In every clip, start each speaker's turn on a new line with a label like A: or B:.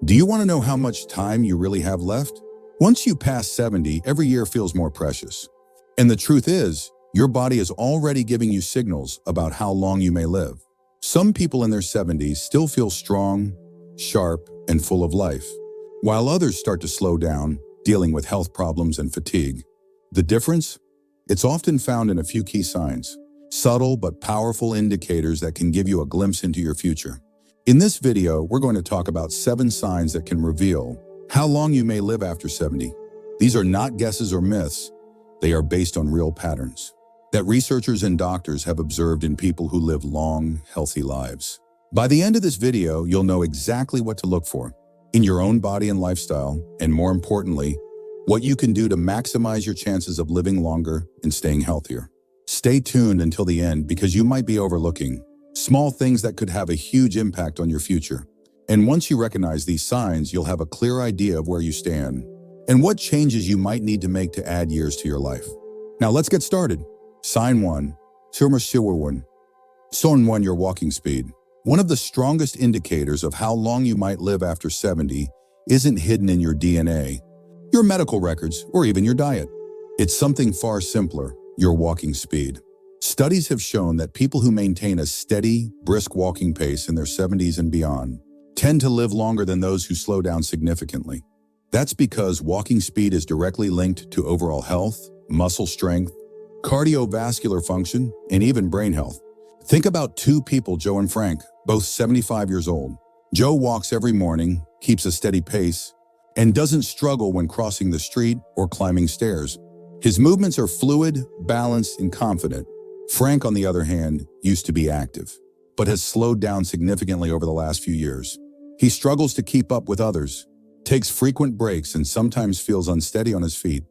A: Do you want to know how much time you really have left? Once you pass 70, every year feels more precious. And the truth is, your body is already giving you signals about how long you may live. Some people in their 70s still feel strong, sharp, and full of life, while others start to slow down, dealing with health problems and fatigue. The difference? It's often found in a few key signs, subtle but powerful indicators that can give you a glimpse into your future. In this video, we're going to talk about 7 signs that can reveal how long you may live after 70. These are not guesses or myths. They are based on real patterns that researchers and doctors have observed in people who live long, healthy lives. By the end of this video, you'll know exactly what to look for in your own body and lifestyle, and more importantly, what you can do to maximize your chances of living longer and staying healthier. Stay tuned until the end because you might be overlooking small things that could have a huge impact on your future. And once you recognize these signs, you'll have a clear idea of where you stand and what changes you might need to make to add years to your life. Now let's get started. Sign 1. Sign 1, your walking speed. One of the strongest indicators of how long you might live after 70 isn't hidden in your DNA, your medical records, or even your diet. It's something far simpler, your walking speed. Studies have shown that people who maintain a steady, brisk walking pace in their 70s and beyond tend to live longer than those who slow down significantly. That's because walking speed is directly linked to overall health, muscle strength, cardiovascular function, and even brain health. Think about 2 people, Joe and Frank, both 75 years old. Joe walks every morning, keeps a steady pace, and doesn't struggle when crossing the street or climbing stairs. His movements are fluid, balanced, and confident. Frank, on the other hand, used to be active, but has slowed down significantly over the last few years. He struggles to keep up with others, takes frequent breaks, and sometimes feels unsteady on his feet.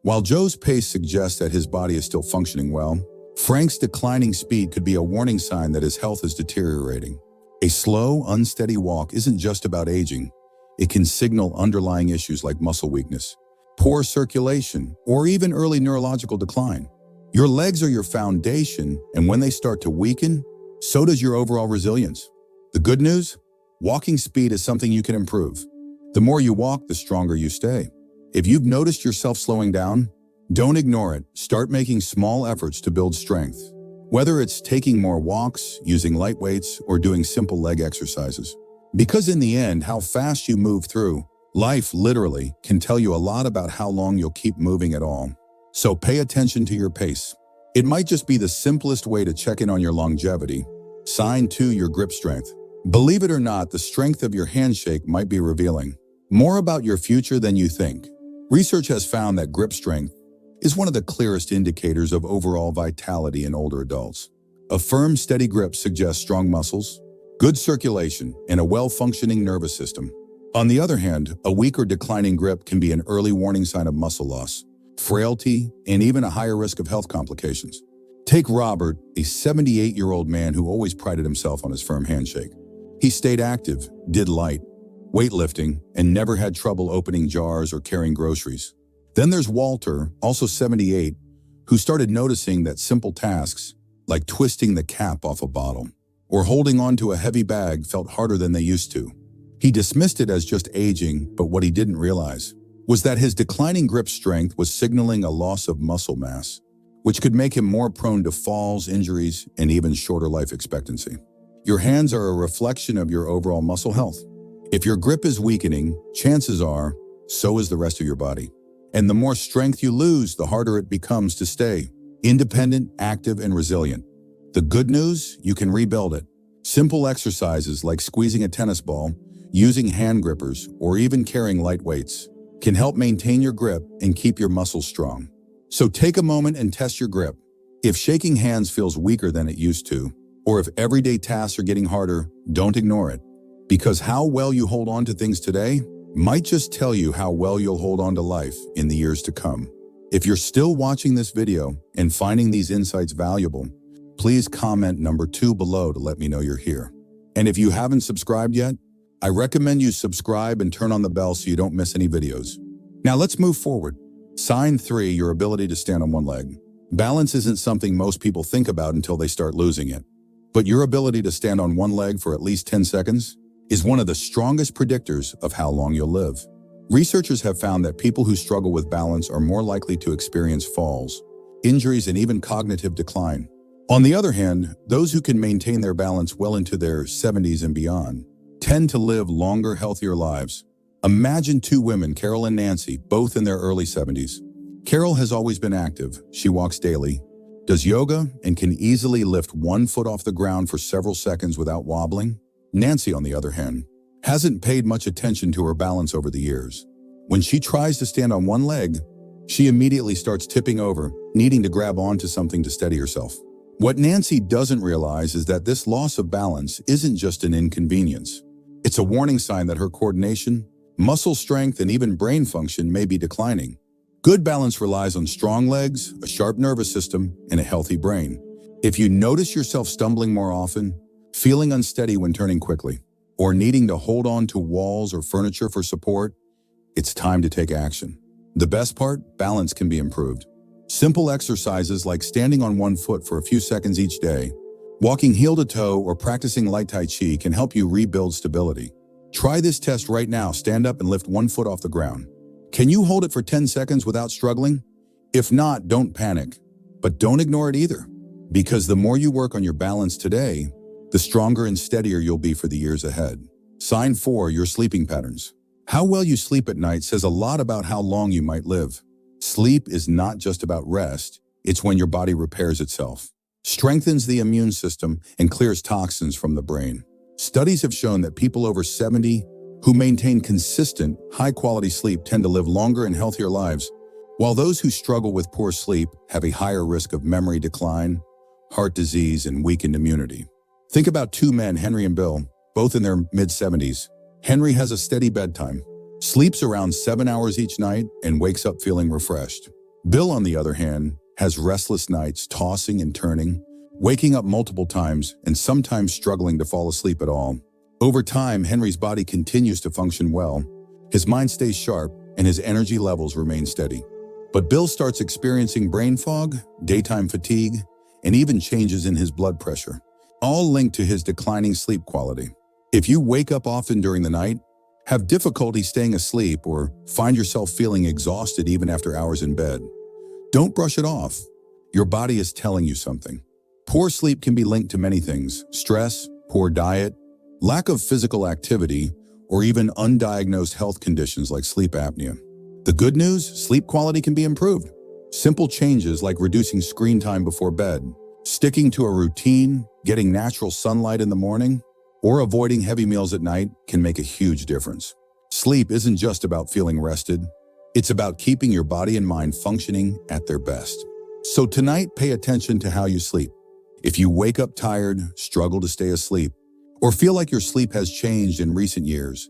A: While Joe's pace suggests that his body is still functioning well, Frank's declining speed could be a warning sign that his health is deteriorating. A slow, unsteady walk isn't just about aging. It can signal underlying issues like muscle weakness, poor circulation, or even early neurological decline. Your legs are your foundation, and when they start to weaken, so does your overall resilience. The good news? Walking speed is something you can improve. The more you walk, the stronger you stay. If you've noticed yourself slowing down, don't ignore it. Start making small efforts to build strength. Whether it's taking more walks, using light weights, or doing simple leg exercises. Because in the end, how fast you move through life literally can tell you a lot about how long you'll keep moving at all. So pay attention to your pace. It might just be the simplest way to check in on your longevity. Sign 2, your grip strength. Believe it or not, the strength of your handshake might be revealing more about your future than you think. Research has found that grip strength is one of the clearest indicators of overall vitality in older adults. A firm, steady grip suggests strong muscles, good circulation, and a well-functioning nervous system. On the other hand, a weak or declining grip can be an early warning sign of muscle loss, frailty, and even a higher risk of health complications. Take Robert, a 78-year-old man who always prided himself on his firm handshake. He stayed active, did light weightlifting, and never had trouble opening jars or carrying groceries. Then there's Walter, also 78, who started noticing that simple tasks, like twisting the cap off a bottle or holding onto a heavy bag, felt harder than they used to. He dismissed it as just aging, but what he didn't realize was that his declining grip strength was signaling a loss of muscle mass, which could make him more prone to falls, injuries, and even shorter life expectancy. Your hands are a reflection of your overall muscle health. If your grip is weakening, chances are, so is the rest of your body. And the more strength you lose, the harder it becomes to stay independent, active, and resilient. The good news? You can rebuild it. Simple exercises like squeezing a tennis ball, using hand grippers, or even carrying light weights can help maintain your grip and keep your muscles strong. So take a moment and test your grip. If shaking hands feels weaker than it used to, or if everyday tasks are getting harder, don't ignore it. Because how well you hold on to things today might just tell you how well you'll hold on to life in the years to come. If you're still watching this video and finding these insights valuable, please comment number 2 below to let me know you're here. And if you haven't subscribed yet, I recommend you subscribe and turn on the bell so you don't miss any videos. Now let's move forward. Sign 3, your ability to stand on one leg. Balance isn't something most people think about until they start losing it. But your ability to stand on one leg for at least 10 seconds is one of the strongest predictors of how long you'll live. Researchers have found that people who struggle with balance are more likely to experience falls, injuries, and even cognitive decline. On the other hand, those who can maintain their balance well into their 70s and beyond tend to live longer, healthier lives. Imagine two women, Carol and Nancy, both in their early 70s. Carol has always been active. She walks daily, does yoga, and can easily lift one foot off the ground for several seconds without wobbling. Nancy, on the other hand, hasn't paid much attention to her balance over the years. When she tries to stand on one leg, she immediately starts tipping over, needing to grab onto something to steady herself. What Nancy doesn't realize is that this loss of balance isn't just an inconvenience. It's a warning sign that her coordination, muscle strength, and even brain function may be declining. Good balance relies on strong legs, a sharp nervous system, and a healthy brain. If you notice yourself stumbling more often, feeling unsteady when turning quickly, or needing to hold on to walls or furniture for support, it's time to take action. The best part, balance can be improved. Simple exercises like standing on one foot for a few seconds each day, walking heel to toe, or practicing light Tai Chi can help you rebuild stability. Try this test right now. Stand up and lift one foot off the ground. Can you hold it for 10 seconds without struggling? If not, don't panic. But don't ignore it either, because the more you work on your balance today, the stronger and steadier you'll be for the years ahead. Sign 4, your sleeping patterns. How well you sleep at night says a lot about how long you might live. Sleep is not just about rest, it's when your body repairs itself, strengthens the immune system, and clears toxins from the brain. Studies have shown that people over 70 who maintain consistent, high-quality sleep tend to live longer and healthier lives, while those who struggle with poor sleep have a higher risk of memory decline, heart disease, and weakened immunity. Think about two men, Henry and Bill, both in their mid-70s. Henry has a steady bedtime, sleeps around 7 hours each night, and wakes up feeling refreshed. Bill, on the other hand, has restless nights, tossing and turning, waking up multiple times, and sometimes struggling to fall asleep at all. Over time, Henry's body continues to function well, his mind stays sharp, and his energy levels remain steady. But Bill starts experiencing brain fog, daytime fatigue, and even changes in his blood pressure, all linked to his declining sleep quality. If you wake up often during the night, have difficulty staying asleep, or find yourself feeling exhausted even after hours in bed, don't brush it off. Your body is telling you something. Poor sleep can be linked to many things: stress, poor diet, lack of physical activity, or even undiagnosed health conditions like sleep apnea. The good news, sleep quality can be improved. Simple changes like reducing screen time before bed, sticking to a routine, getting natural sunlight in the morning, or avoiding heavy meals at night can make a huge difference. Sleep isn't just about feeling rested. It's about keeping your body and mind functioning at their best. So tonight, pay attention to how you sleep. If you wake up tired, struggle to stay asleep, or feel like your sleep has changed in recent years,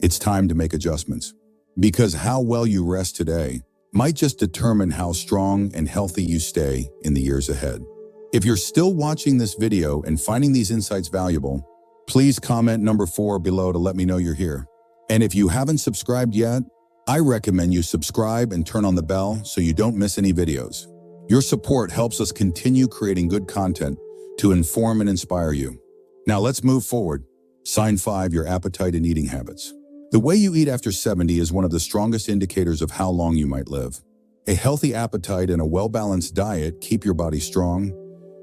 A: it's time to make adjustments. Because how well you rest today might just determine how strong and healthy you stay in the years ahead. If you're still watching this video and finding these insights valuable, please comment number 4 below to let me know you're here. And if you haven't subscribed yet, I recommend you subscribe and turn on the bell so you don't miss any videos. Your support helps us continue creating good content to inform and inspire you. Now let's move forward. Sign 5, your appetite and eating habits. The way you eat after 70 is one of the strongest indicators of how long you might live. A healthy appetite and a well-balanced diet keep your body strong,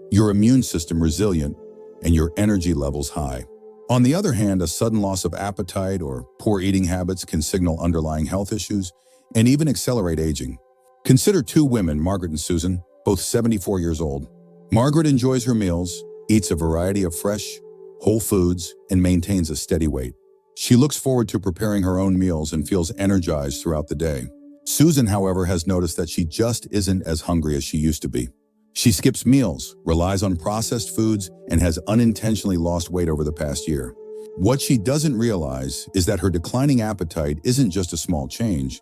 A: your immune system resilient, and your energy levels high. On the other hand, a sudden loss of appetite or poor eating habits can signal underlying health issues and even accelerate aging. Consider two women, Margaret and Susan, both 74 years old. Margaret enjoys her meals, eats a variety of fresh, whole foods, and maintains a steady weight. She looks forward to preparing her own meals and feels energized throughout the day. Susan, however, has noticed that she just isn't as hungry as she used to be. She skips meals, relies on processed foods, and has unintentionally lost weight over the past year. What she doesn't realize is that her declining appetite isn't just a small change.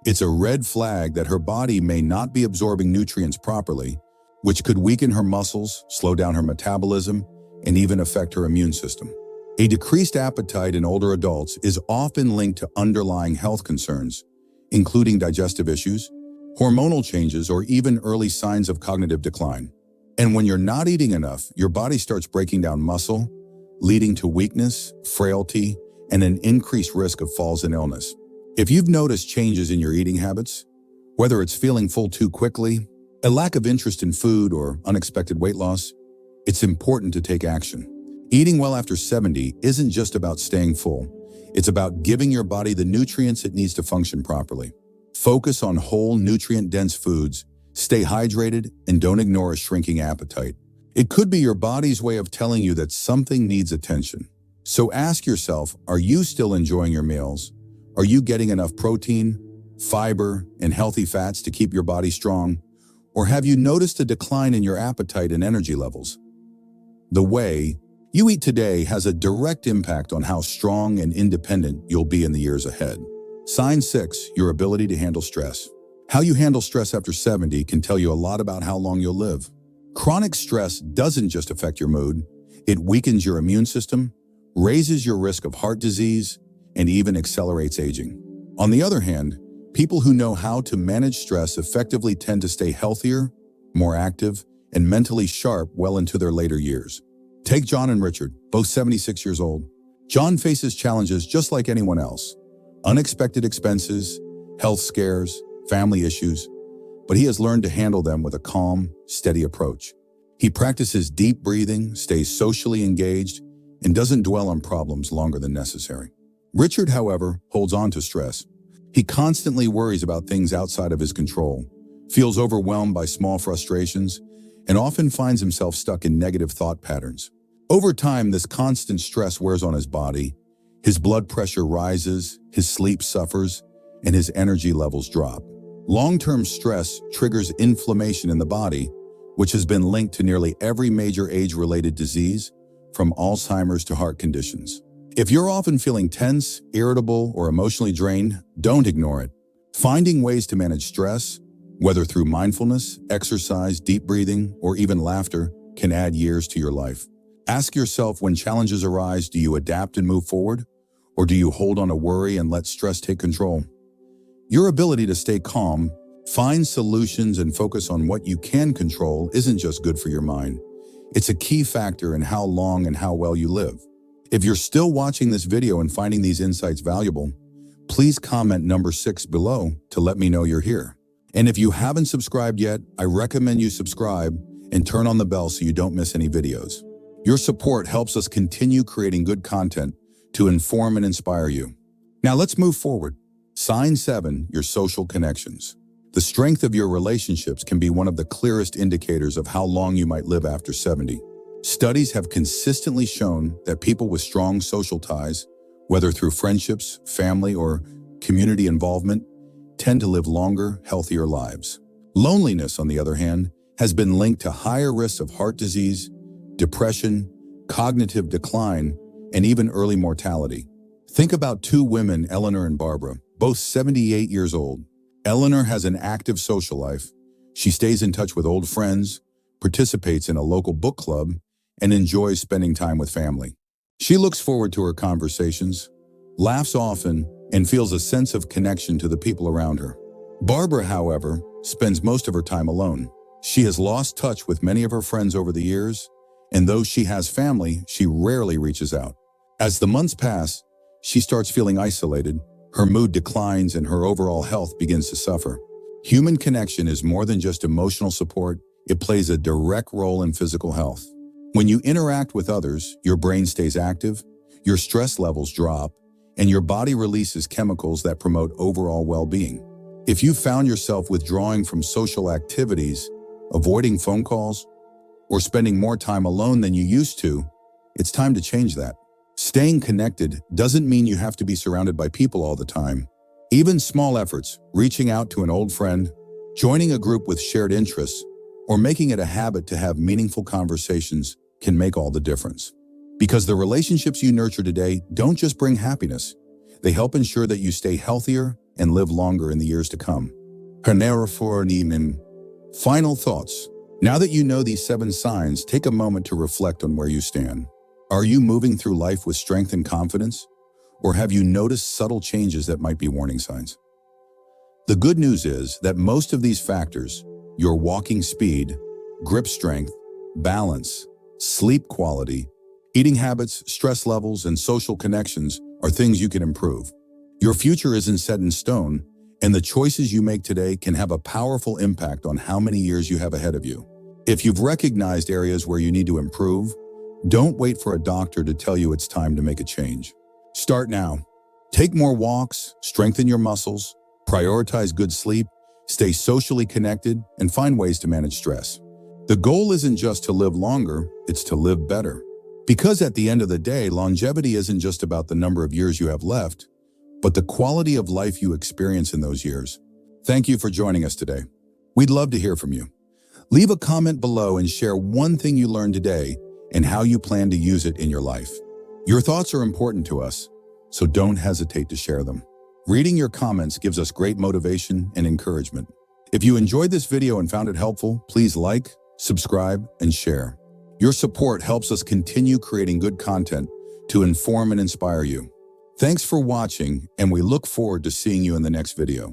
A: It's a red flag that her body may not be absorbing nutrients properly, which could weaken her muscles, slow down her metabolism, and even affect her immune system. A decreased appetite in older adults is often linked to underlying health concerns, including digestive issues, hormonal changes, or even early signs of cognitive decline. And when you're not eating enough, your body starts breaking down muscle, leading to weakness, frailty, and an increased risk of falls and illness. If you've noticed changes in your eating habits, whether it's feeling full too quickly, a lack of interest in food, or unexpected weight loss, it's important to take action. Eating well after 70 isn't just about staying full. It's about giving your body the nutrients it needs to function properly. Focus on whole, nutrient-dense foods, stay hydrated, and don't ignore a shrinking appetite. It could be your body's way of telling you that something needs attention. So ask yourself, are you still enjoying your meals? Are you getting enough protein, fiber, and healthy fats to keep your body strong? Or have you noticed a decline in your appetite and energy levels? The way you eat today has a direct impact on how strong and independent you'll be in the years ahead. Sign 6, your ability to handle stress. How you handle stress after 70 can tell you a lot about how long you'll live. Chronic stress doesn't just affect your mood, it weakens your immune system, raises your risk of heart disease, and even accelerates aging. On the other hand, people who know how to manage stress effectively tend to stay healthier, more active, and mentally sharp well into their later years. Take John and Richard, both 76 years old. John faces challenges just like anyone else. Unexpected expenses, health scares, family issues, but he has learned to handle them with a calm, steady approach. He practices deep breathing, stays socially engaged, and doesn't dwell on problems longer than necessary. Richard, however, holds on to stress. He constantly worries about things outside of his control, feels overwhelmed by small frustrations, and often finds himself stuck in negative thought patterns. Over time, this constant stress wears on his body. His blood pressure rises, his sleep suffers, and his energy levels drop. Long-term stress triggers inflammation in the body, which has been linked to nearly every major age-related disease, from Alzheimer's to heart conditions. If you're often feeling tense, irritable, or emotionally drained, don't ignore it. Finding ways to manage stress, whether through mindfulness, exercise, deep breathing, or even laughter, can add years to your life. Ask yourself, when challenges arise, do you adapt and move forward? Or do you hold on to worry and let stress take control? Your ability to stay calm, find solutions, and focus on what you can control isn't just good for your mind. It's a key factor in how long and how well you live. If you're still watching this video and finding these insights valuable, please comment number 6 below to let me know you're here. And if you haven't subscribed yet, I recommend you subscribe and turn on the bell so you don't miss any videos. Your support helps us continue creating good content to inform and inspire you. Now let's move forward. Sign 7, your social connections. The strength of your relationships can be one of the clearest indicators of how long you might live after 70. Studies have consistently shown that people with strong social ties, whether through friendships, family, or community involvement, tend to live longer, healthier lives. Loneliness, on the other hand, has been linked to higher risks of heart disease, depression, cognitive decline, and even early mortality. Think about 2 women, Eleanor and Barbara, both 78 years old. Eleanor has an active social life. She stays in touch with old friends, participates in a local book club, and enjoys spending time with family. She looks forward to her conversations, laughs often, and feels a sense of connection to the people around her. Barbara, however, spends most of her time alone. She has lost touch with many of her friends over the years, and though she has family, she rarely reaches out. As the months pass, she starts feeling isolated, her mood declines, and her overall health begins to suffer. Human connection is more than just emotional support. It plays a direct role in physical health. When you interact with others, your brain stays active, your stress levels drop, and your body releases chemicals that promote overall well-being. If you found yourself withdrawing from social activities, avoiding phone calls, or spending more time alone than you used to, it's time to change that. Staying connected doesn't mean you have to be surrounded by people all the time. Even small efforts, reaching out to an old friend, joining a group with shared interests, or making it a habit to have meaningful conversations can make all the difference. Because the relationships you nurture today don't just bring happiness, they help ensure that you stay healthier and live longer in the years to come. Final thoughts. Now that you know these 7 signs, take a moment to reflect on where you stand. Are you moving through life with strength and confidence? Or have you noticed subtle changes that might be warning signs? The good news is that most of these factors, your walking speed, grip strength, balance, sleep quality, Eating habits, stress levels, and social connections are things you can improve. Your future isn't set in stone, and the choices you make today can have a powerful impact on how many years you have ahead of you. If you've recognized areas where you need to improve, don't wait for a doctor to tell you it's time to make a change. Start now. Take more walks, strengthen your muscles, prioritize good sleep, stay socially connected, and find ways to manage stress. The goal isn't just to live longer, it's to live better. Because at the end of the day, longevity isn't just about the number of years you have left, but the quality of life you experience in those years. Thank you for joining us today. We'd love to hear from you. Leave a comment below and share one thing you learned today and how you plan to use it in your life. Your thoughts are important to us, so don't hesitate to share them. Reading your comments gives us great motivation and encouragement. If you enjoyed this video and found it helpful, please like, subscribe, and share. Your support helps us continue creating good content to inform and inspire you. Thanks for watching, and we look forward to seeing you in the next video.